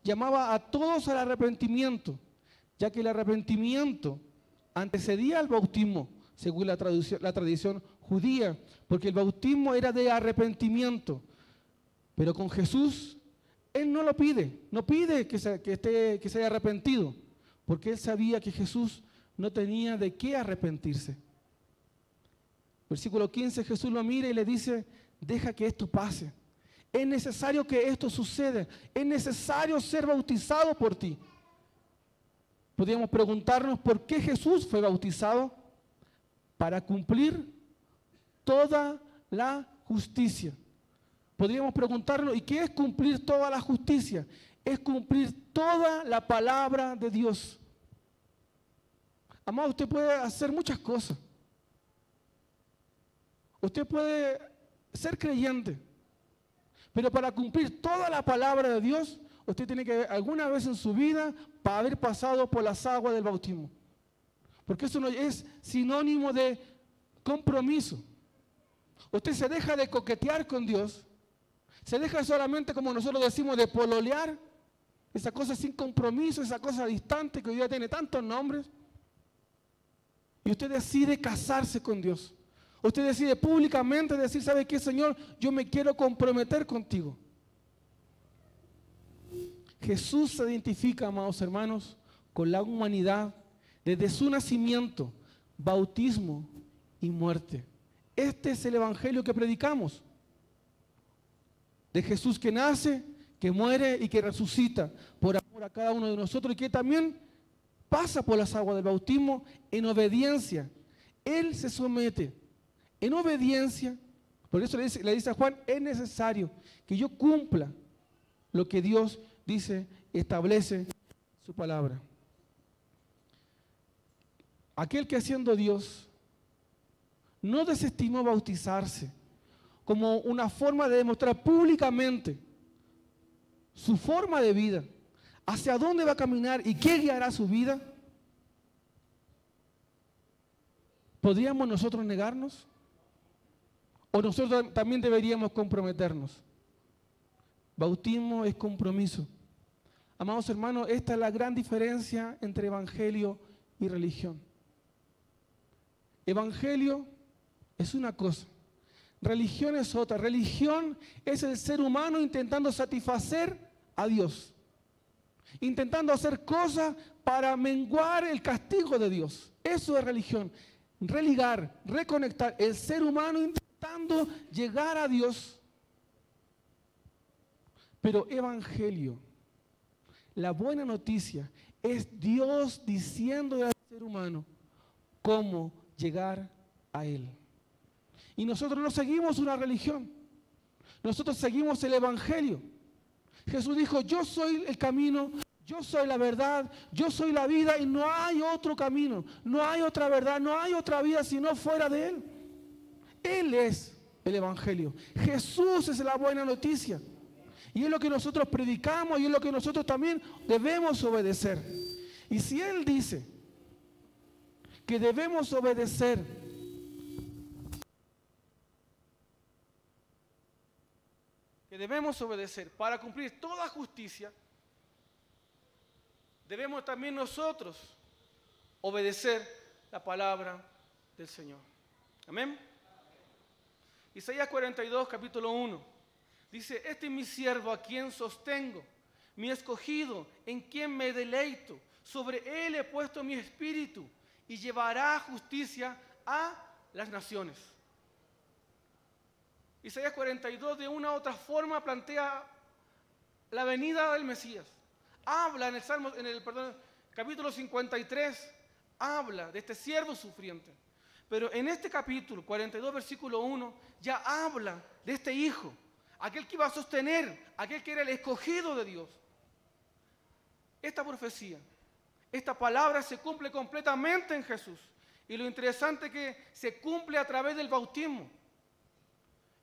llamaba a todos al arrepentimiento, ya que el arrepentimiento antecedía al bautismo, según la tradición judía, porque el bautismo era de arrepentimiento. Pero con Jesús, Él no lo pide, no pide que se haya arrepentido, porque Él sabía que Jesús no tenía de qué arrepentirse. Versículo 15, Jesús lo mira y le dice, deja que esto pase. Es necesario que esto suceda, es necesario ser bautizado por ti. Podríamos preguntarnos por qué Jesús fue bautizado. Para cumplir toda la justicia. Podríamos preguntarnos, ¿y qué es cumplir toda la justicia? Es cumplir toda la palabra de Dios. Amado, usted puede hacer muchas cosas. Usted puede ser creyente, pero para cumplir toda la palabra de Dios, usted tiene que alguna vez en su vida para haber pasado por las aguas del bautismo. Porque eso no es sinónimo de compromiso. Usted se deja de coquetear con Dios, se deja solamente, como nosotros decimos, de pololear, esa cosa sin compromiso, esa cosa distante que hoy día tiene tantos nombres, y usted decide casarse con Dios. Usted decide públicamente decir, ¿sabe qué, Señor? Yo me quiero comprometer contigo. Jesús se identifica, amados hermanos, con la humanidad desde su nacimiento, bautismo y muerte. Este es el evangelio que predicamos. De Jesús que nace, que muere y que resucita por amor a cada uno de nosotros y que también pasa por las aguas del bautismo en obediencia. Él se somete en obediencia. Por eso le dice a Juan, es necesario que yo cumpla lo que Dios dice, establece su palabra. Aquel que siendo Dios no desestimó bautizarse como una forma de demostrar públicamente su forma de vida, hacia dónde va a caminar y qué guiará su vida. ¿Podríamos nosotros negarnos? ¿O nosotros también deberíamos comprometernos? Bautismo es compromiso. Amados hermanos, esta es la gran diferencia entre evangelio y religión. Evangelio es una cosa, religión es otra. Religión es el ser humano intentando satisfacer a Dios, intentando hacer cosas para menguar el castigo de Dios. Eso es religión, religar, reconectar, el ser humano intentando llegar a Dios. Pero evangelio, la buena noticia, es Dios diciendo al ser humano cómo llegar a Él. Y nosotros no seguimos una religión, nosotros seguimos el evangelio. Jesús dijo, yo soy el camino, yo soy la verdad, yo soy la vida y no hay otro camino, no hay otra verdad, no hay otra vida sino fuera de Él. Él es el evangelio. Jesús es la buena noticia. Y es lo que nosotros predicamos y es lo que nosotros también debemos obedecer. Y si Él dice que debemos obedecer para cumplir toda justicia, debemos también nosotros obedecer la palabra del Señor. Amén. Isaías 42, capítulo 1, dice, este es mi siervo a quien sostengo, mi escogido en quien me deleito, sobre él he puesto mi espíritu y llevará justicia a las naciones. Isaías 42 de una u otra forma plantea la venida del Mesías. Habla en el capítulo 53, habla de este siervo sufriente. Pero en este capítulo 42, versículo 1, ya habla de este hijo, aquel que iba a sostener, aquel que era el escogido de Dios. Esta profecía, esta palabra se cumple completamente en Jesús. Y lo interesante es que se cumple a través del bautismo.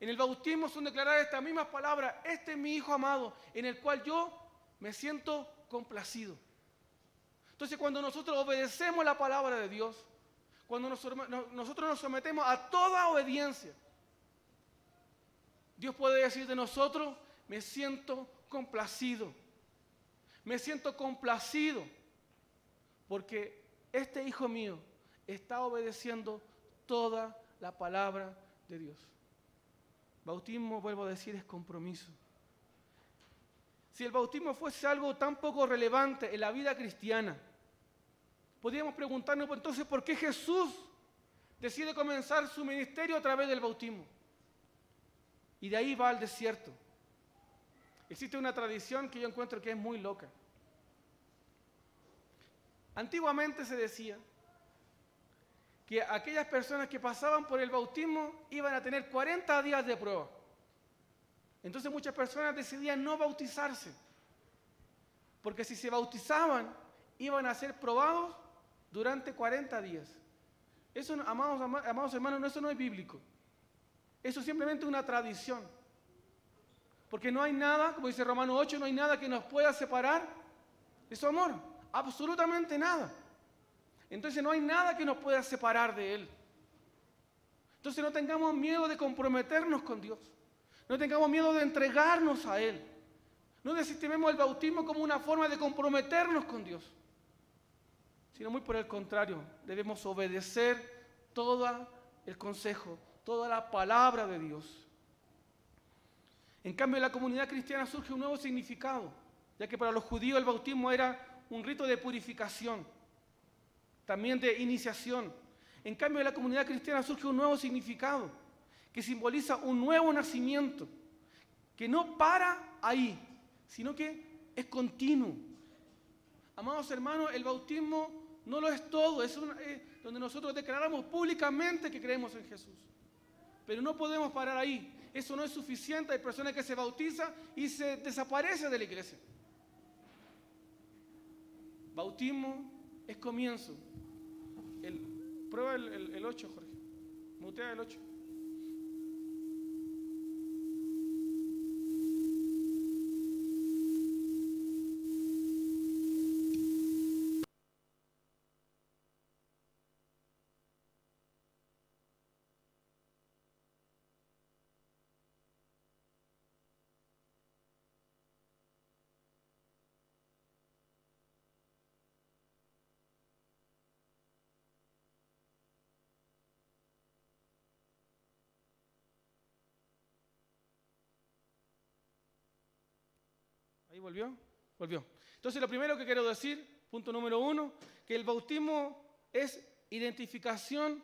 En el bautismo son declaradas estas mismas palabras, este es mi hijo amado, en el cual yo me siento complacido. Entonces, cuando nosotros obedecemos la palabra de Dios, cuando nosotros nos sometemos a toda obediencia, Dios puede decir de nosotros, me siento complacido, Me siento complacido porque este hijo mío está obedeciendo toda la palabra de Dios. Bautismo, vuelvo a decir, es compromiso. Si el bautismo fuese algo tan poco relevante en la vida cristiana, podríamos preguntarnos entonces por qué Jesús decide comenzar su ministerio a través del bautismo. Y de ahí va al desierto. Existe una tradición que yo encuentro que es muy loca. Antiguamente se decía que aquellas personas que pasaban por el bautismo iban a tener 40 días de prueba. Entonces muchas personas decidían no bautizarse, porque si se bautizaban iban a ser probados durante 40 días. Eso, amados hermanos, eso no es bíblico. Eso es simplemente una tradición. Porque no hay nada, como dice Romanos 8, no hay nada que nos pueda separar de su amor. Absolutamente nada. Entonces no hay nada que nos pueda separar de Él. Entonces no tengamos miedo de comprometernos con Dios. No tengamos miedo de entregarnos a Él. No desestimemos el bautismo como una forma de comprometernos con Dios, sino muy por el contrario, debemos obedecer todo el consejo, toda la palabra de Dios. En cambio, en la comunidad cristiana surge un nuevo significado, ya que para los judíos el bautismo era un rito de purificación, también de iniciación. En cambio, en la comunidad cristiana surge un nuevo significado, que simboliza un nuevo nacimiento, que no para ahí, sino que es continuo. Amados hermanos, el bautismo no lo es todo, es donde nosotros declaramos públicamente que creemos en Jesús. Pero no podemos parar ahí. Eso no es suficiente. Hay personas que se bautizan y se desaparecen de la iglesia. Bautismo es comienzo. Prueba el 8, Jorge. Mutea el 8. ¿Ahí volvió? Volvió. Entonces lo primero que quiero decir, punto número 1, que el bautismo es identificación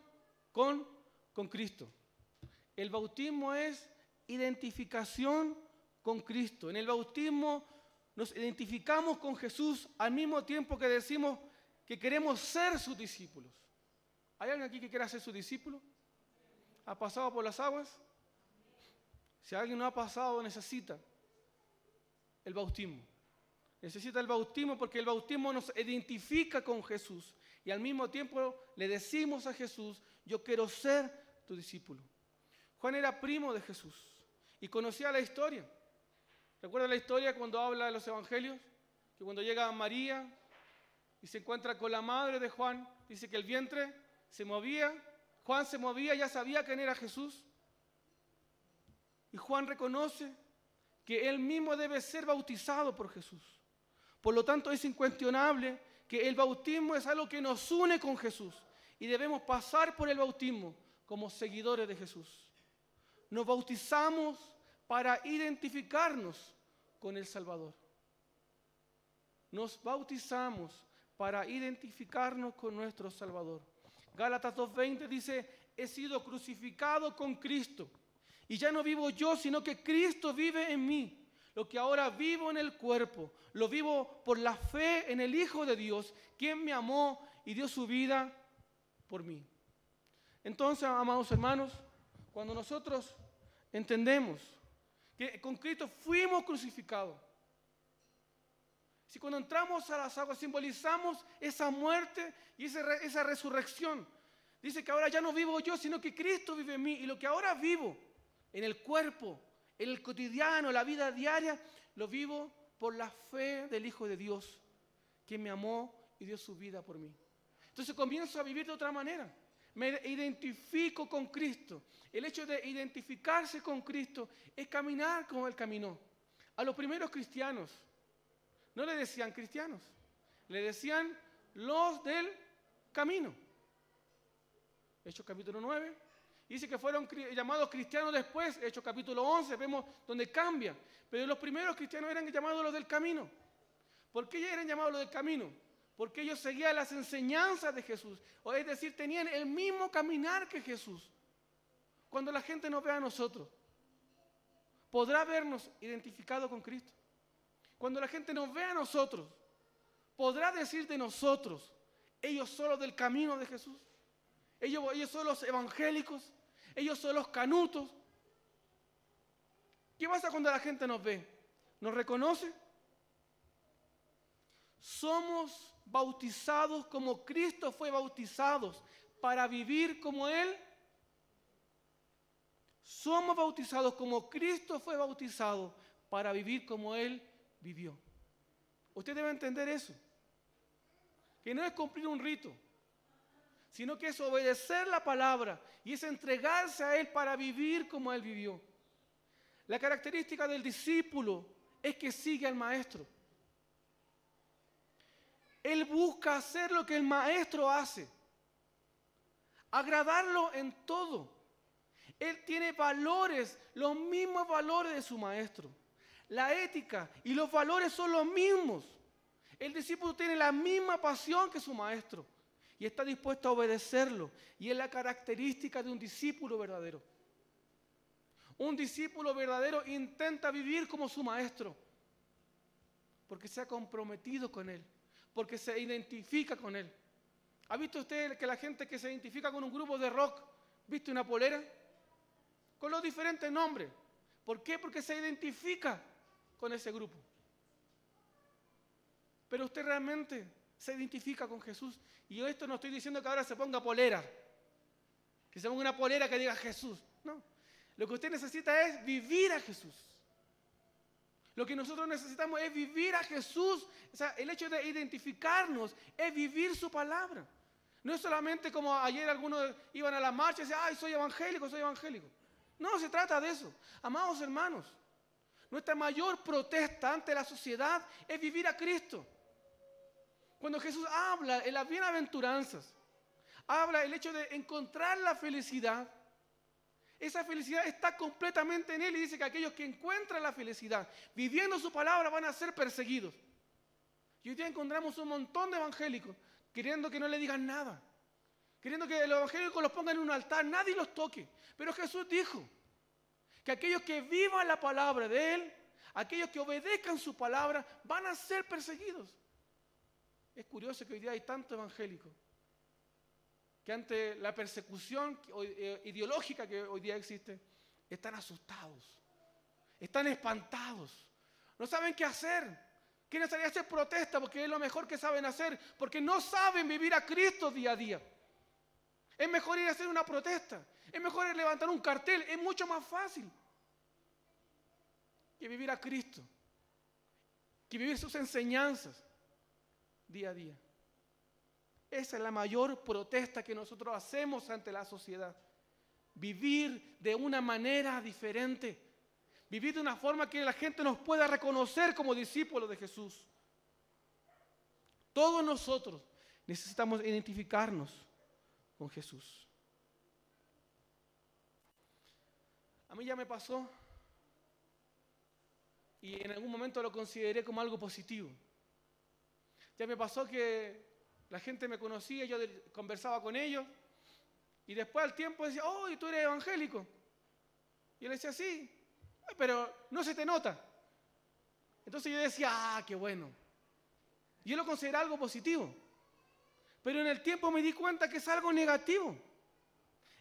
con Cristo. El bautismo es identificación con Cristo. En el bautismo nos identificamos con Jesús al mismo tiempo que decimos que queremos ser sus discípulos. ¿Hay alguien aquí que quiera ser su discípulo? ¿Ha pasado por las aguas? Si alguien no ha pasado, necesita el bautismo. Necesita el bautismo porque el bautismo nos identifica con Jesús y al mismo tiempo le decimos a Jesús, yo quiero ser tu discípulo. Juan era primo de Jesús y conocía la historia. ¿Recuerda la historia cuando habla de los evangelios? Que cuando llega María y se encuentra con la madre de Juan, dice que el vientre se movía, Juan se movía, ya sabía quién era Jesús. Y Juan reconoce que él mismo debe ser bautizado por Jesús. Por lo tanto, es incuestionable que el bautismo es algo que nos une con Jesús y debemos pasar por el bautismo como seguidores de Jesús. Nos bautizamos para identificarnos con el Salvador. Nos bautizamos para identificarnos con nuestro Salvador. Gálatas 2:20 dice, he sido crucificado con Cristo. Y ya no vivo yo, sino que Cristo vive en mí. Lo que ahora vivo en el cuerpo, lo vivo por la fe en el Hijo de Dios, quien me amó y dio su vida por mí. Entonces, amados hermanos, cuando nosotros entendemos que con Cristo fuimos crucificados, si cuando entramos a las aguas simbolizamos esa muerte y esa resurrección, dice que ahora ya no vivo yo, sino que Cristo vive en mí. Y lo que ahora vivo en el cuerpo, en el cotidiano, la vida diaria, lo vivo por la fe del Hijo de Dios, quien me amó y dio su vida por mí. Entonces comienzo a vivir de otra manera. Me identifico con Cristo. El hecho de identificarse con Cristo es caminar como Él caminó. A los primeros cristianos no le decían cristianos, le decían los del camino. Hechos capítulo 9. Dice que fueron llamados cristianos después, Hechos capítulo 11, vemos donde cambia. Pero los primeros cristianos eran llamados los del camino. ¿Por qué ellos eran llamados los del camino? Porque ellos seguían las enseñanzas de Jesús. O es decir, tenían el mismo caminar que Jesús. Cuando la gente nos vea a nosotros, podrá vernos identificados con Cristo. Cuando la gente nos vea a nosotros, podrá decir de nosotros, ellos son los del camino de Jesús. Ellos son los evangélicos. Ellos son los canutos. ¿Qué pasa cuando la gente nos ve? ¿Nos reconoce? Somos bautizados como Cristo fue bautizado para vivir como Él. Somos bautizados como Cristo fue bautizado para vivir como Él vivió. Usted debe entender eso. Que no es cumplir un rito, sino que es obedecer la palabra y es entregarse a Él para vivir como Él vivió. La característica del discípulo es que sigue al maestro. Él busca hacer lo que el maestro hace, agradarlo en todo. Él tiene valores, los mismos valores de su maestro. La ética y los valores son los mismos. El discípulo tiene la misma pasión que su maestro y está dispuesto a obedecerlo. Y es la característica de un discípulo verdadero. Un discípulo verdadero intenta vivir como su maestro porque se ha comprometido con él, porque se identifica con él. ¿Ha visto usted que la gente que se identifica con un grupo de rock viste una polera? Con los diferentes nombres. ¿Por qué? Porque se identifica con ese grupo. Pero usted realmente se identifica con Jesús. Y yo esto no estoy diciendo que ahora se ponga polera. Que se ponga una polera que diga Jesús. No. Lo que usted necesita es vivir a Jesús. Lo que nosotros necesitamos es vivir a Jesús. O sea, el hecho de identificarnos es vivir su palabra. No es solamente como ayer algunos iban a la marcha y decían, ay, soy evangélico, soy evangélico. No se trata de eso. Amados hermanos, nuestra mayor protesta ante la sociedad es vivir a Cristo. Cuando Jesús habla en las bienaventuranzas, habla el hecho de encontrar la felicidad, esa felicidad está completamente en Él y dice que aquellos que encuentran la felicidad viviendo su palabra van a ser perseguidos. Y hoy día encontramos un montón de evangélicos queriendo que no le digan nada, queriendo que los evangélicos los pongan en un altar, nadie los toque. Pero Jesús dijo que aquellos que vivan la palabra de Él, aquellos que obedezcan su palabra, van a ser perseguidos. Es curioso que hoy día hay tantos evangélicos que ante la persecución ideológica que hoy día existe, están asustados, están espantados, no saben qué hacer, quieren salir a hacer protesta porque es lo mejor que saben hacer, porque no saben vivir a Cristo día a día. Es mejor ir a hacer una protesta, es mejor ir a levantar un cartel, es mucho más fácil que vivir a Cristo, que vivir sus enseñanzas día a día. Esa es la mayor protesta que nosotros hacemos ante la sociedad. Vivir de una manera diferente. Vivir de una forma que la gente nos pueda reconocer como discípulos de Jesús. Todos nosotros necesitamos identificarnos con Jesús. A mí ya me pasó y en algún momento lo consideré como algo positivo. Ya me pasó que la gente me conocía, yo conversaba con ellos y después al tiempo decía, oh, ¿y tú eres evangélico? Y yo le decía, sí, pero no se te nota. Entonces yo decía, ah, qué bueno. Yo lo consideraba algo positivo. Pero en el tiempo me di cuenta que es algo negativo.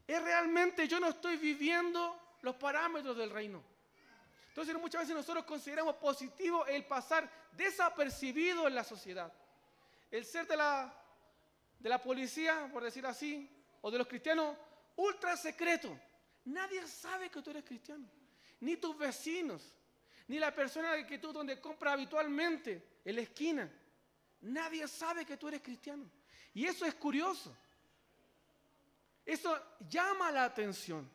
Es realmente yo no estoy viviendo los parámetros del reino. Entonces muchas veces nosotros consideramos positivo el pasar desapercibido en la sociedad. El ser de la policía, por decir así, o de los cristianos, ultra secreto. Nadie sabe que tú eres cristiano. Ni tus vecinos, ni la persona que tú donde compras habitualmente, en la esquina. Nadie sabe que tú eres cristiano. Y eso es curioso. Eso llama la atención.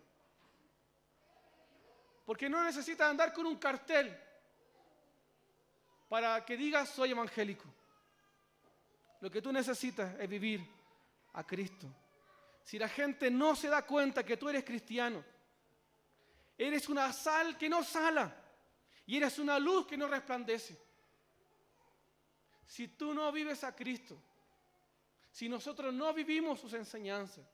Porque no necesitas andar con un cartel para que digas soy evangélico. Lo que tú necesitas es vivir a Cristo. Si la gente no se da cuenta que tú eres cristiano, eres una sal que no sala y eres una luz que no resplandece. Si tú no vives a Cristo, si nosotros no vivimos sus enseñanzas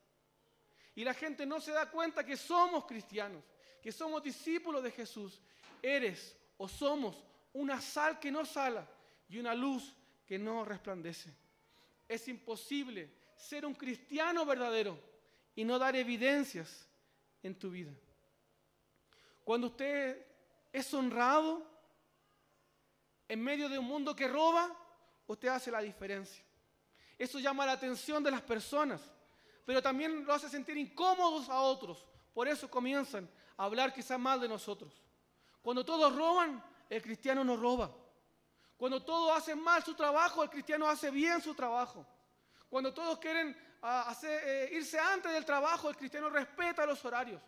y la gente no se da cuenta que somos cristianos, que somos discípulos de Jesús, eres o somos una sal que no sala y una luz que no resplandece. Es imposible ser un cristiano verdadero y no dar evidencias en tu vida. Cuando usted es honrado en medio de un mundo que roba, usted hace la diferencia. Eso llama la atención de las personas, pero también lo hace sentir incómodos a otros. Por eso comienzan a hablar quizás mal de nosotros. Cuando todos roban, el cristiano no roba. Cuando todos hacen mal su trabajo, el cristiano hace bien su trabajo. Cuando todos quieren irse antes del trabajo, el cristiano respeta los horarios.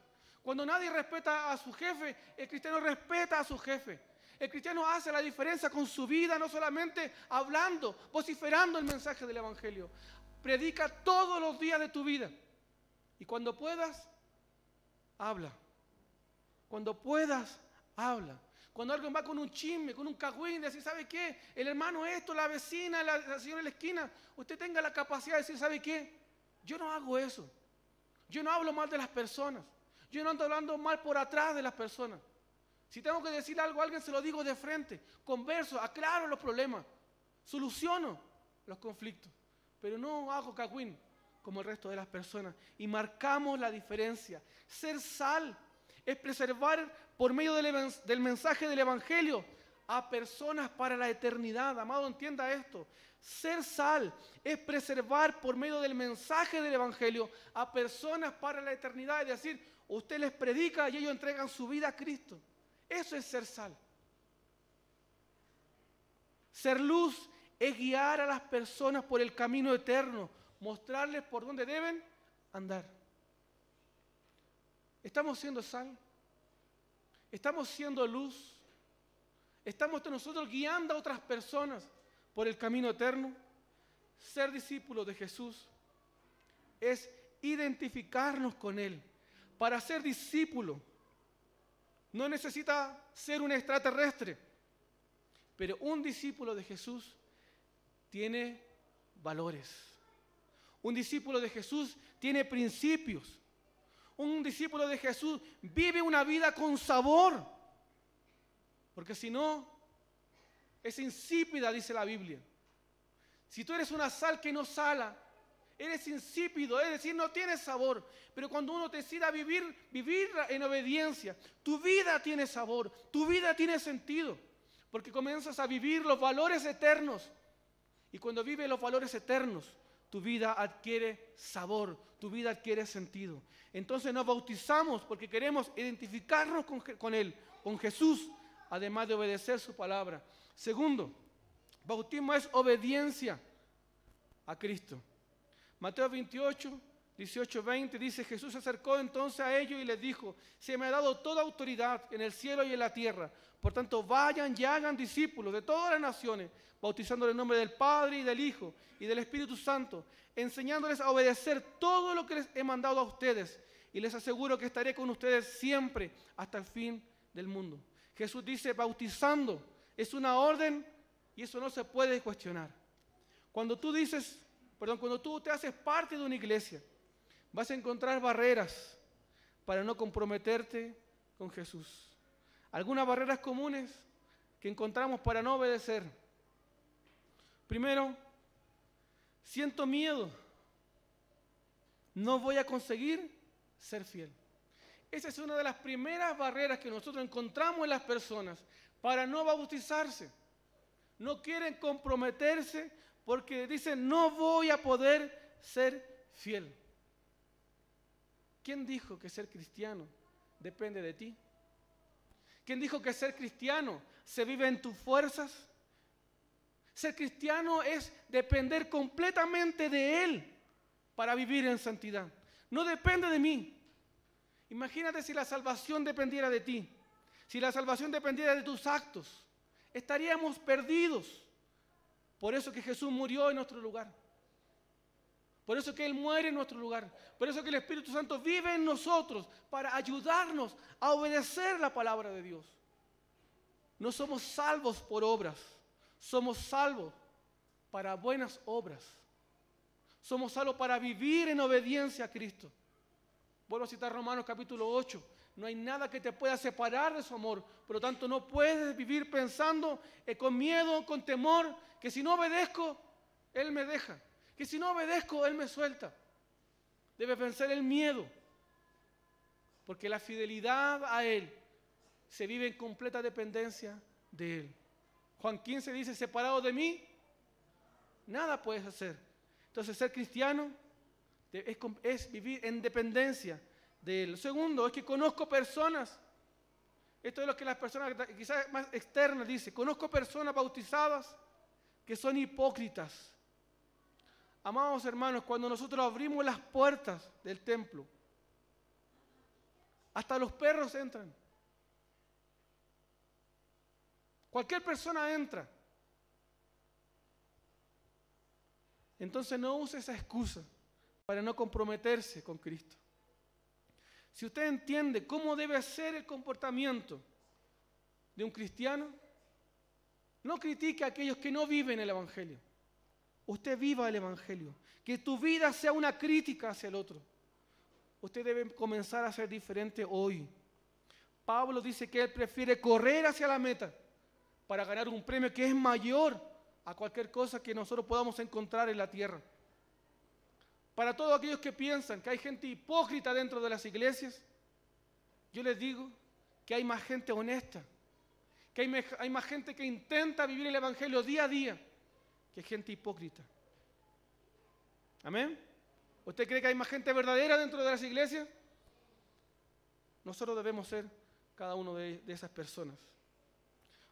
Cuando nadie respeta a su jefe, el cristiano respeta a su jefe. El cristiano hace la diferencia con su vida, no solamente hablando, vociferando el mensaje del Evangelio. Predica todos los días de tu vida. Y cuando puedas, habla. Cuando puedas, habla. Cuando alguien va con un chisme, con un cagüín, de decir, ¿sabe qué? El hermano esto, la vecina, la señora en la esquina, usted tenga la capacidad de decir, ¿sabe qué? Yo no hago eso. Yo no hablo mal de las personas. Yo no ando hablando mal por atrás de las personas. Si tengo que decir algo a alguien, se lo digo de frente. Converso, aclaro los problemas. Soluciono los conflictos. Pero no hago cagüín como el resto de las personas. Y marcamos la diferencia. Ser sal es preservar por medio del mensaje del Evangelio a personas para la eternidad. Amado, entienda esto. Ser sal es preservar por medio del mensaje del Evangelio a personas para la eternidad. Es decir, usted les predica y ellos entregan su vida a Cristo. Eso es ser sal. Ser luz es guiar a las personas por el camino eterno, mostrarles por dónde deben andar. ¿Estamos siendo sal? ¿Estamos siendo luz? ¿Estamos nosotros guiando a otras personas por el camino eterno? Ser discípulo de Jesús es identificarnos con Él. Para ser discípulo no necesita ser un extraterrestre, pero un discípulo de Jesús tiene valores. Un discípulo de Jesús tiene principios. Un discípulo de Jesús vive una vida con sabor, porque si no, es insípida, dice la Biblia. Si tú eres una sal que no sala, eres insípido, es decir, no tienes sabor. Pero cuando uno decida vivir en obediencia, tu vida tiene sabor, tu vida tiene sentido, porque comienzas a vivir los valores eternos. Y cuando vives los valores eternos, tu vida adquiere sabor, tu vida adquiere sentido. Entonces nos bautizamos porque queremos identificarnos con Él, con Jesús, además de obedecer su palabra. Segundo, bautismo es obediencia a Cristo. Mateo 28, 18, 20 dice, Jesús se acercó entonces a ellos y les dijo, se me ha dado toda autoridad en el cielo y en la tierra. Por tanto, vayan y hagan discípulos de todas las naciones, bautizándoles en nombre del Padre y del Hijo y del Espíritu Santo, enseñándoles a obedecer todo lo que les he mandado a ustedes. Y les aseguro que estaré con ustedes siempre hasta el fin del mundo. Jesús dice, bautizando es una orden y eso no se puede cuestionar. Cuando tú te haces parte de una iglesia, vas a encontrar barreras para no comprometerte con Jesús. Algunas barreras comunes que encontramos para no obedecer. Primero, siento miedo. No voy a conseguir ser fiel. Esa es una de las primeras barreras que nosotros encontramos en las personas para no bautizarse. No quieren comprometerse porque dicen, no voy a poder ser fiel. ¿Quién dijo que ser cristiano depende de ti? ¿Quién dijo que ser cristiano se vive en tus fuerzas? Ser cristiano es depender completamente de Él para vivir en santidad. No depende de mí. Imagínate si la salvación dependiera de ti, si la salvación dependiera de tus actos. estaríamos perdidos. Por eso que Jesús murió en nuestro lugar. Por eso que Él muere en nuestro lugar. Por eso que el Espíritu Santo vive en nosotros para ayudarnos a obedecer la palabra de Dios. No somos salvos por obras. Somos salvos para buenas obras. Somos salvos para vivir en obediencia a Cristo. Vuelvo a citar Romanos capítulo 8. No hay nada que te pueda separar de su amor. Por lo tanto, no puedes vivir pensando con miedo, con temor, que si no obedezco, Él me deja. Que si no obedezco, Él me suelta. Debes vencer el miedo. Porque la fidelidad a Él se vive en completa dependencia de Él. Juan 15 dice, separado de mí, nada puedes hacer. Entonces, ser cristiano es vivir en dependencia de Él. Segundo, es que conozco personas. Esto es lo que las personas quizás más externas dicen. Conozco personas bautizadas que son hipócritas. Amados hermanos, cuando nosotros abrimos las puertas del templo, hasta los perros entran. Cualquier persona entra. Entonces no use esa excusa para no comprometerse con Cristo. Si usted entiende cómo debe ser el comportamiento de un cristiano, no critique a aquellos que no viven el Evangelio. Usted viva el Evangelio. Que tu vida sea una crítica hacia el otro. Usted debe comenzar a ser diferente hoy. Pablo dice que él prefiere correr hacia la meta para ganar un premio que es mayor a cualquier cosa que nosotros podamos encontrar en la tierra. Para todos aquellos que piensan que hay gente hipócrita dentro de las iglesias, yo les digo que hay más gente honesta, que hay más gente que intenta vivir el Evangelio día a día que gente hipócrita. ¿Amén? ¿Usted cree que hay más gente verdadera dentro de las iglesias? Nosotros debemos ser cada uno de esas personas.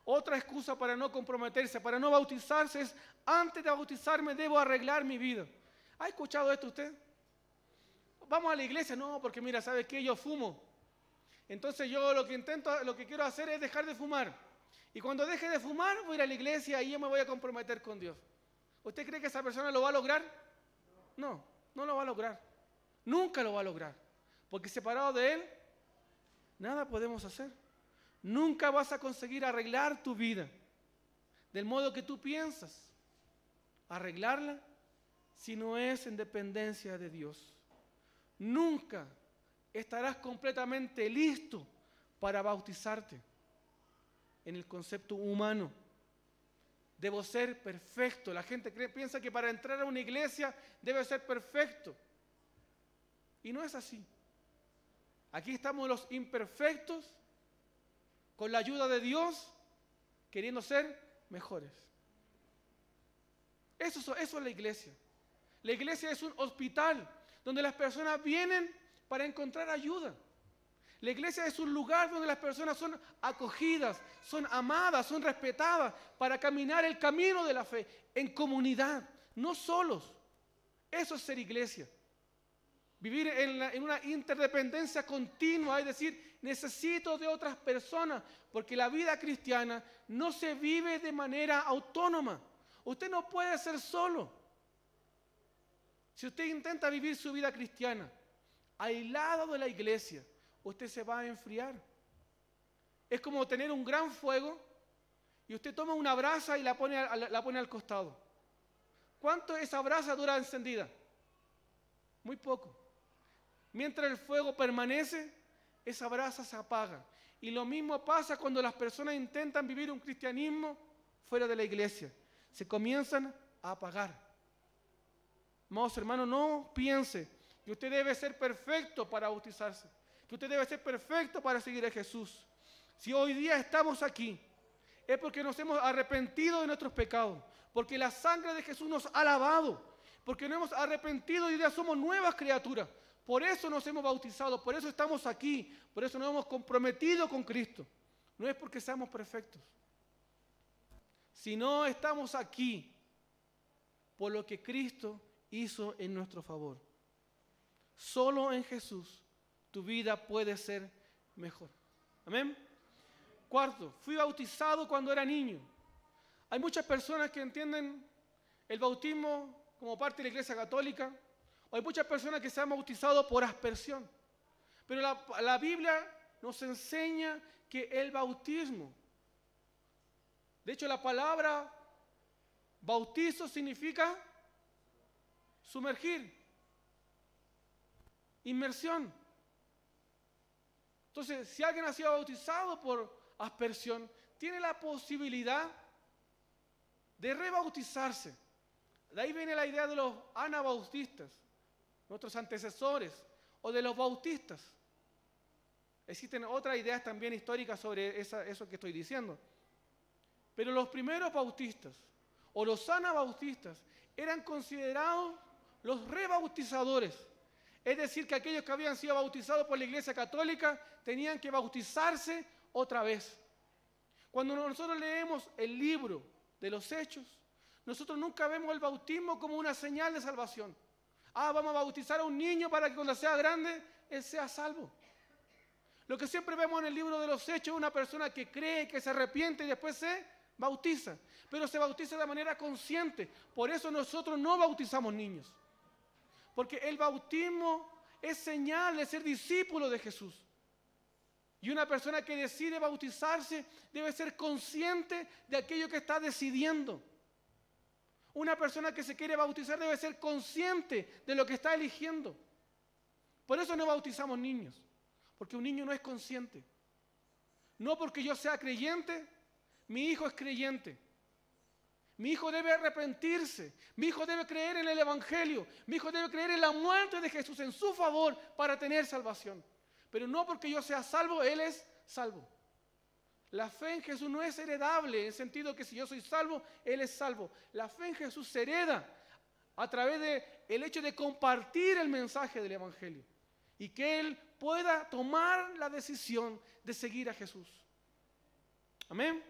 Otra excusa para no comprometerse, para no bautizarse es, antes de bautizarme debo arreglar mi vida. ¿Ha escuchado esto usted? Vamos a la iglesia, no, porque mira, ¿sabe qué? Yo fumo. Entonces yo lo que quiero hacer es dejar de fumar. Y cuando deje de fumar, voy a ir a la iglesia y yo me voy a comprometer con Dios. ¿Usted cree que esa persona lo va a lograr? No, no lo va a lograr. Nunca lo va a lograr. Porque separado de Él, nada podemos hacer. Nunca vas a conseguir arreglar tu vida del modo que tú piensas. Arreglarla si no es en dependencia de Dios. Nunca estarás completamente listo para bautizarte en el concepto humano. Debo ser perfecto. La gente piensa que para entrar a una iglesia debe ser perfecto. Y no es así. Aquí estamos los imperfectos, con la ayuda de Dios, queriendo ser mejores. Eso es la iglesia. La iglesia es un hospital donde las personas vienen para encontrar ayuda. La iglesia es un lugar donde las personas son acogidas, son amadas, son respetadas para caminar el camino de la fe en comunidad, no solos. Eso es ser iglesia. Vivir en una interdependencia continua, es decir, necesito de otras personas, porque la vida cristiana no se vive de manera autónoma. Usted no puede ser solo. Si usted intenta vivir su vida cristiana aislado de la iglesia, usted se va a enfriar. Es como tener un gran fuego y usted toma una brasa y la pone al costado. ¿Cuánto esa brasa dura encendida? Muy poco. Mientras el fuego permanece, esa brasa se apaga. Y lo mismo pasa cuando las personas intentan vivir un cristianismo fuera de la iglesia. Se comienzan a apagar. Amados hermanos, no piense que usted debe ser perfecto para bautizarse, que usted debe ser perfecto para seguir a Jesús. Si hoy día estamos aquí, es porque nos hemos arrepentido de nuestros pecados, porque la sangre de Jesús nos ha lavado, porque nos hemos arrepentido y hoy día somos nuevas criaturas. Por eso nos hemos bautizado, por eso estamos aquí, por eso nos hemos comprometido con Cristo. No es porque seamos perfectos. Si no estamos aquí, por lo que Cristo hizo en nuestro favor. Solo en Jesús tu vida puede ser mejor. Amén. Cuarto, fui bautizado cuando era niño. Hay muchas personas que entienden el bautismo como parte de la Iglesia Católica, o hay muchas personas que se han bautizado por aspersión. Pero la Biblia nos enseña que el bautismo, de hecho la palabra bautizo significa sumergir, inmersión. Entonces, si alguien ha sido bautizado por aspersión, tiene la posibilidad de rebautizarse. De ahí viene la idea de los anabautistas, nuestros antecesores, o de los bautistas. Existen otras ideas también históricas sobre eso que estoy diciendo. Pero los primeros bautistas, o los anabautistas, eran considerados los rebautizadores. Es decir, que aquellos que habían sido bautizados por la Iglesia Católica tenían que bautizarse otra vez. Cuando nosotros leemos el libro de los Hechos, nosotros nunca vemos el bautismo como una señal de salvación. Vamos a bautizar a un niño para que cuando sea grande, él sea salvo. Lo que siempre vemos en el libro de los Hechos es una persona que cree, que se arrepiente y después se bautiza. Pero se bautiza de manera consciente. Por eso nosotros no bautizamos niños. Porque el bautismo es señal de ser discípulo de Jesús. Y una persona que decide bautizarse debe ser consciente de aquello que está decidiendo. Una persona que se quiere bautizar debe ser consciente de lo que está eligiendo. Por eso no bautizamos niños. Porque un niño no es consciente. No porque yo sea creyente, mi hijo es creyente. Mi hijo debe arrepentirse. Mi hijo debe creer en el Evangelio. Mi hijo debe creer en la muerte de Jesús en su favor para tener salvación. Pero no porque yo sea salvo, él es salvo. La fe en Jesús no es heredable, en el sentido que si yo soy salvo, él es salvo. La fe en Jesús se hereda a través del hecho de compartir el mensaje del Evangelio. Y que él pueda tomar la decisión de seguir a Jesús. Amén.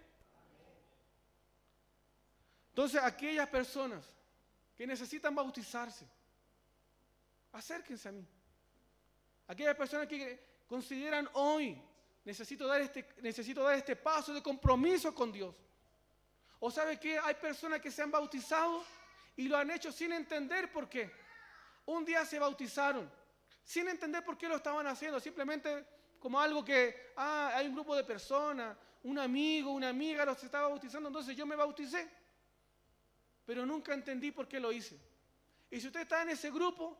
Entonces, aquellas personas que necesitan bautizarse, acérquense a mí. Aquellas personas que consideran hoy, necesito dar este paso de compromiso con Dios. O sabe que hay personas que se han bautizado y lo han hecho sin entender por qué. Un día se bautizaron, sin entender por qué lo estaban haciendo, simplemente como algo que, hay un grupo de personas, un amigo, una amiga los estaba bautizando, entonces yo me bauticé. Pero nunca entendí por qué lo hice. Y si usted está en ese grupo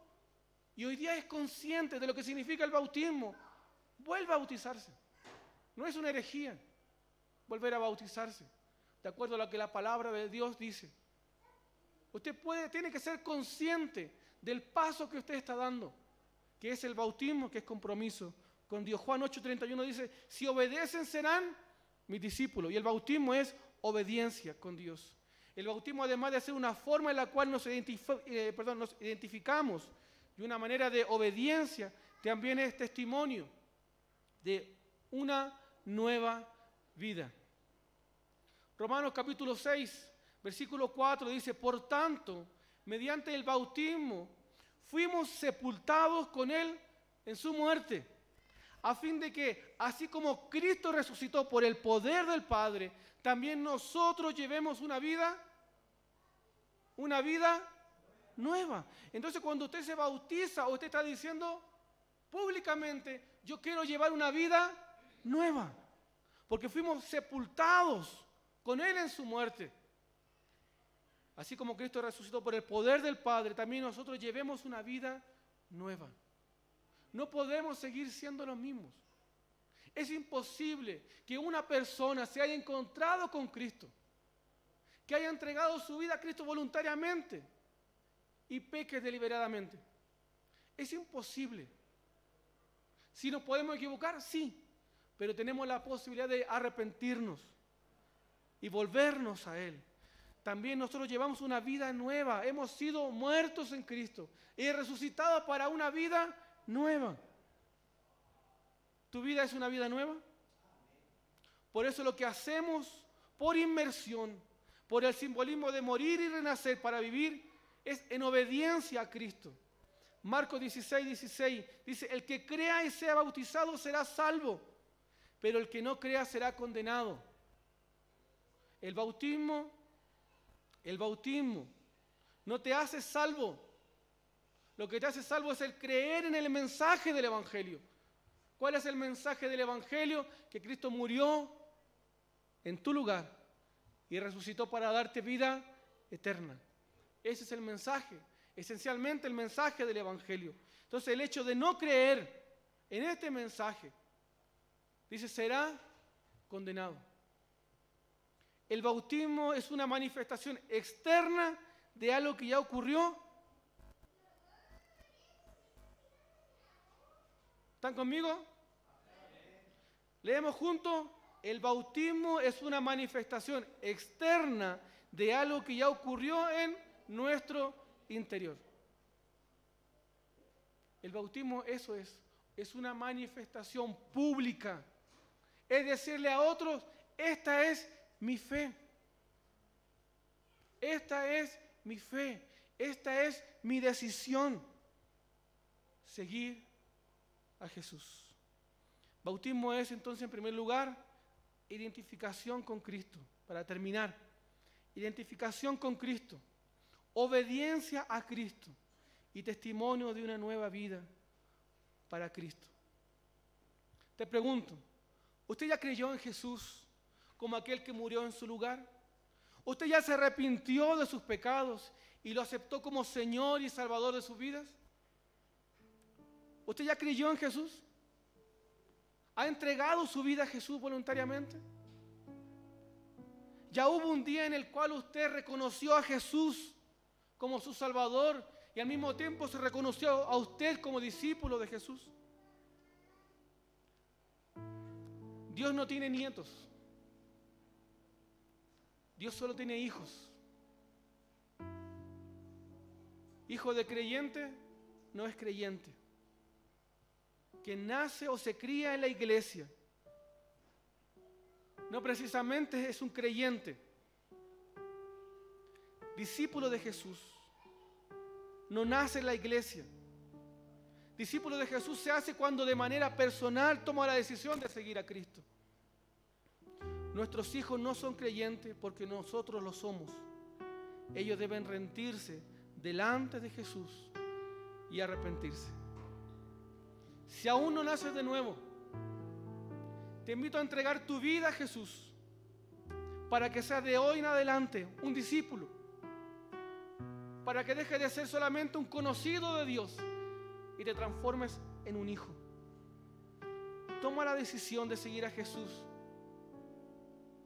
y hoy día es consciente de lo que significa el bautismo, vuelva a bautizarse. No es una herejía volver a bautizarse, de acuerdo a lo que la palabra de Dios dice. Usted tiene que ser consciente del paso que usted está dando, que es el bautismo, que es compromiso con Dios. Juan 8:31 dice, si obedecen serán mis discípulos. Y el bautismo es obediencia con Dios. El bautismo, además de ser una forma en la cual nos identificamos y una manera de obediencia, también es testimonio de una nueva vida. Romanos capítulo 6, versículo 4 dice, por tanto, mediante el bautismo fuimos sepultados con Él en su muerte, a fin de que, así como Cristo resucitó por el poder del Padre, también nosotros llevemos una vida nueva. Entonces, cuando usted se bautiza, usted está diciendo públicamente, yo quiero llevar una vida nueva, porque fuimos sepultados con Él en su muerte. Así como Cristo resucitó por el poder del Padre, también nosotros llevemos una vida nueva. No podemos seguir siendo los mismos. Es imposible que una persona se haya encontrado con Cristo, que haya entregado su vida a Cristo voluntariamente y peque deliberadamente. Es imposible. Si nos podemos equivocar, sí, pero tenemos la posibilidad de arrepentirnos y volvernos a Él. También nosotros llevamos una vida nueva. Hemos sido muertos en Cristo y resucitados para una vida nueva. ¿Tu vida es una vida nueva? Por eso lo que hacemos por inmersión, por el simbolismo de morir y renacer para vivir, es en obediencia a Cristo. Marcos 16:16 dice, el que crea y sea bautizado será salvo, pero el que no crea será condenado. El bautismo El bautismo no te hace salvo. Lo que te hace salvo es el creer en el mensaje del Evangelio. ¿Cuál es el mensaje del Evangelio? Que Cristo murió en tu lugar y resucitó para darte vida eterna. Ese es el mensaje, esencialmente el mensaje del Evangelio. Entonces el hecho de no creer en este mensaje, dice, será condenado. El bautismo es una manifestación externa de algo que ya ocurrió. ¿Están conmigo? Leemos juntos. El bautismo es una manifestación externa de algo que ya ocurrió en nuestro interior. El bautismo eso es una manifestación pública. Es decirle a otros, esta es mi fe. Esta es mi fe. Esta es mi decisión. Seguir a Jesús. Bautismo es entonces en primer lugar identificación con Cristo. Para terminar, identificación con Cristo, obediencia a Cristo y testimonio de una nueva vida para Cristo. Te pregunto, ¿usted ya creyó en Jesús como aquel que murió en su lugar? ¿Usted ya se arrepintió de sus pecados y lo aceptó como Señor y Salvador de sus vidas? ¿Usted ya creyó en Jesús? ¿Ha entregado su vida a Jesús voluntariamente? ¿Ya hubo un día en el cual usted reconoció a Jesús como su Salvador y al mismo tiempo se reconoció a usted como discípulo de Jesús? Dios no tiene nietos. Dios solo tiene hijos. Hijo de creyente no es creyente. Quien nace o se cría en la iglesia no precisamente es un creyente. Discípulo de Jesús no nace en la iglesia. Discípulo de Jesús se hace cuando de manera personal toma la decisión de seguir a Cristo. Nuestros hijos no son creyentes porque nosotros lo somos. Ellos deben rendirse delante de Jesús y arrepentirse. Si aún no naces de nuevo, te invito a entregar tu vida a Jesús para que seas de hoy en adelante un discípulo, para que dejes de ser solamente un conocido de Dios y te transformes en un hijo. Toma la decisión de seguir a Jesús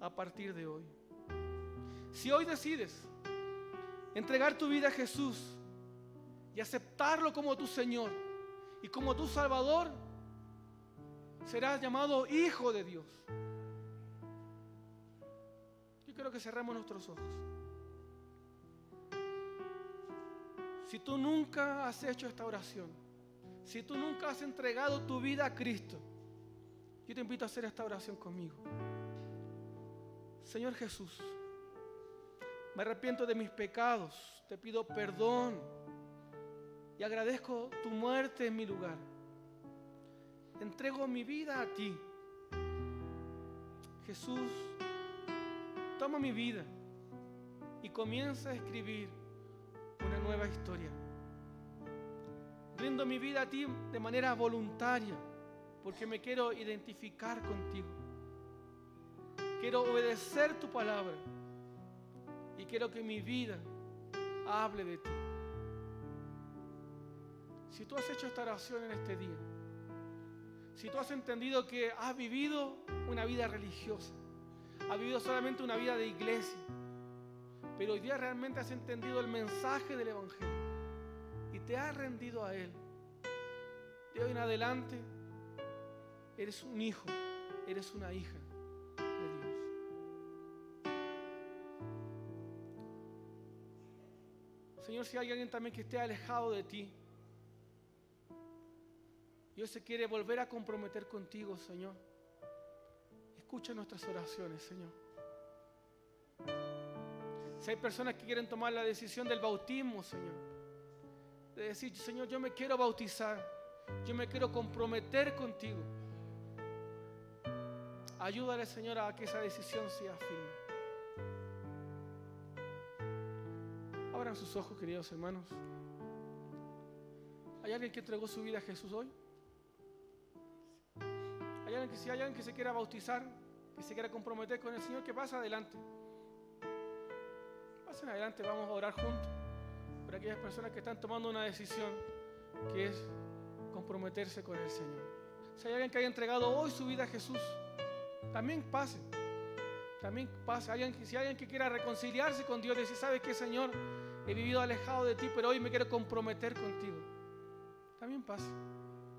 a partir de hoy. Si hoy decides entregar tu vida a Jesús y aceptarlo como tu Señor y como tu Salvador, serás llamado hijo de Dios. Yo quiero que cerremos nuestros ojos. Si tú nunca has hecho esta oración, si tú nunca has entregado tu vida a Cristo, yo te invito a hacer esta oración conmigo. Señor Jesús, me arrepiento de mis pecados, te pido perdón y agradezco tu muerte en mi lugar. Entrego mi vida a ti. Jesús, toma mi vida y comienza a escribir una nueva historia. Rindo mi vida a ti de manera voluntaria porque me quiero identificar contigo. Quiero obedecer tu palabra y quiero que mi vida hable de ti. Si tú has hecho esta oración en este día, si tú has entendido que has vivido una vida religiosa, has vivido solamente una vida de iglesia, pero hoy día realmente has entendido el mensaje del Evangelio y te has rendido a Él, de hoy en adelante eres un hijo, eres una hija de Dios. Señor, si hay alguien también que esté alejado de ti, Dios se quiere volver a comprometer contigo, Señor. Escucha nuestras oraciones, Señor. Si hay personas que quieren tomar la decisión del bautismo, Señor, de decir, Señor, yo me quiero bautizar, yo me quiero comprometer contigo. Ayúdale, Señor, a que esa decisión sea firme. Abran sus ojos, queridos hermanos. ¿Hay alguien que entregó su vida a Jesús hoy? Si hay alguien que se quiera bautizar, que se quiera comprometer con el Señor, que pase adelante. Pasen adelante, vamos a orar juntos por aquellas personas que están tomando una decisión, que es comprometerse con el Señor. Si hay alguien que haya entregado hoy su vida a Jesús, también pase. También pase. Si hay alguien que quiera reconciliarse con Dios, decir, ¿sabes qué, Señor? He vivido alejado de ti, pero hoy me quiero comprometer contigo. También pase.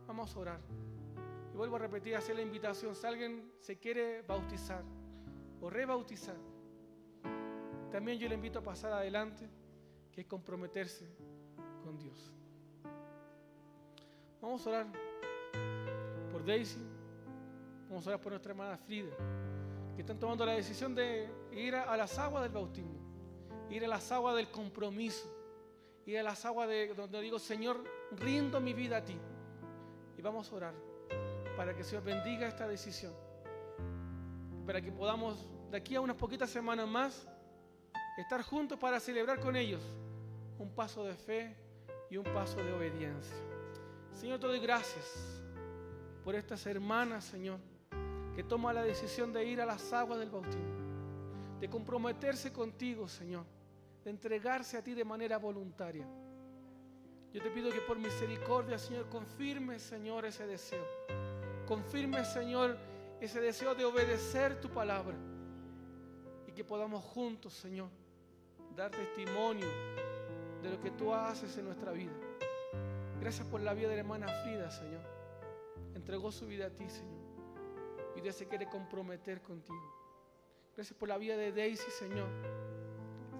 Vamos a orar. Y vuelvo a repetir, hacer la invitación. Si alguien se quiere bautizar o rebautizar, también yo le invito a pasar adelante, que es comprometerse con Dios. Vamos a orar por Daisy. Vamos a orar por nuestra hermana Frida, que están tomando la decisión de ir a las aguas del bautismo, ir a las aguas del compromiso, ir a las aguas de donde digo, Señor, rindo mi vida a ti. Y vamos a orar para que el Señor bendiga esta decisión, para que podamos de aquí a unas poquitas semanas más estar juntos para celebrar con ellos un paso de fe y un paso de obediencia. Señor, te doy gracias por estas hermanas, Señor, que toman la decisión de ir a las aguas del bautismo, de comprometerse contigo, Señor, de entregarse a ti de manera voluntaria. Yo te pido que por misericordia, Señor, confirme, Señor, ese deseo. Confirme, Señor, ese deseo de obedecer tu palabra y que podamos juntos, Señor, dar testimonio de lo que tú haces en nuestra vida. Gracias por la vida de la hermana Frida, Señor. Entregó su vida a ti, Señor, y Dios se quiere comprometer contigo. Gracias por la vida de Daisy, Señor.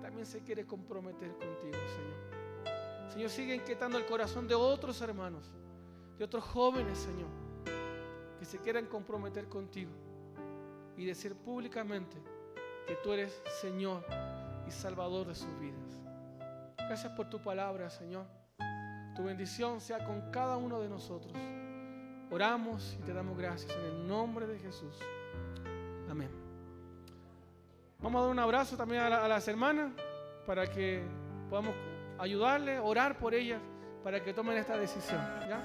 También se quiere comprometer contigo, Señor. Señor, sigue inquietando el corazón de otros hermanos, de otros jóvenes, Señor, que se quieran comprometer contigo y decir públicamente que tú eres Señor y Salvador de sus vidas. Gracias por tu palabra, Señor. Tu bendición sea con cada uno de nosotros. Oramos y te damos gracias en el nombre de Jesús. Amén. Vamos a dar un abrazo también a las hermanas para que podamos ayudarles, orar por ellas para que tomen esta decisión, ¿ya?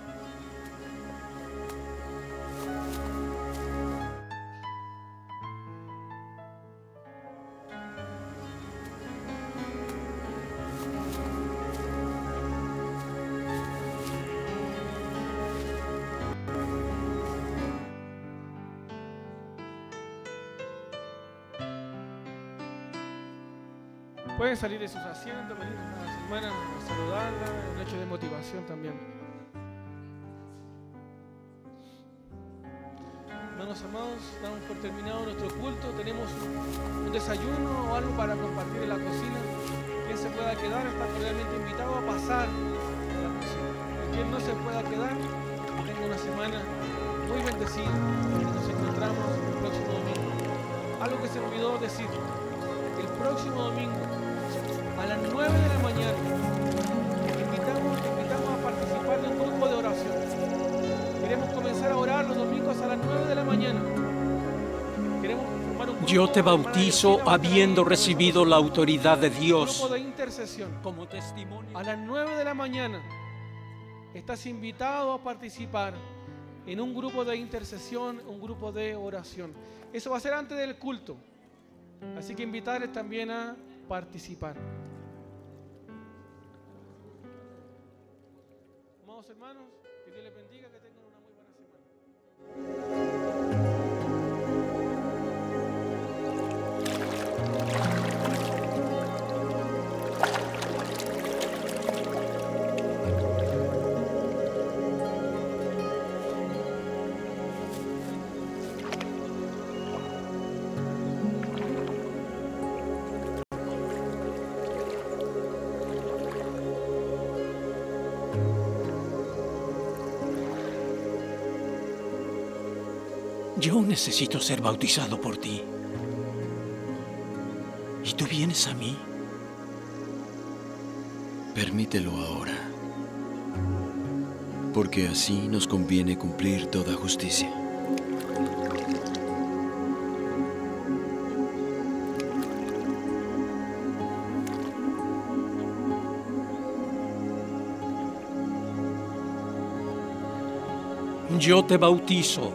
Pueden salir de sus asientos, venir a las hermanas a saludarla, un hecho de motivación también. Hermanos amados, damos por terminado nuestro culto. Tenemos un desayuno o algo para compartir en la cocina. Quien se pueda quedar está cordialmente invitado a pasar a la cocina. Quien no se pueda quedar, que tenga una semana muy bendecida. Nos encontramos el próximo domingo. Algo que se me olvidó decir: el próximo domingo a las 9 de la mañana te invitamos a participar de un grupo de oración. Queremos comenzar a orar los domingos a las 9 de la mañana. Queremos formar un grupo. Yo te bautizo habiendo recibido la autoridad de Dios. Un grupo de intercesión. Como testimonio. A las 9 de la mañana estás invitado a participar en un grupo de intercesión, un grupo de oración. Eso va a ser antes del culto. Así que invitarles también a participar. Amados hermanos, que Dios les bendiga, que tengan una muy buena semana. Yo necesito ser bautizado por ti. ¿Y tú vienes a mí? Permítelo ahora, porque así nos conviene cumplir toda justicia. Yo te bautizo,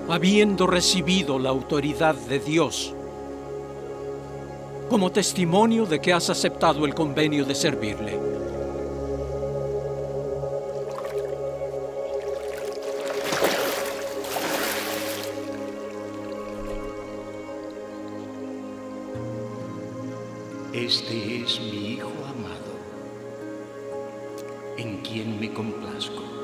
habiendo recibido la autoridad de Dios, como testimonio de que has aceptado el convenio de servirle. Este es mi Hijo amado, en quien me complazco.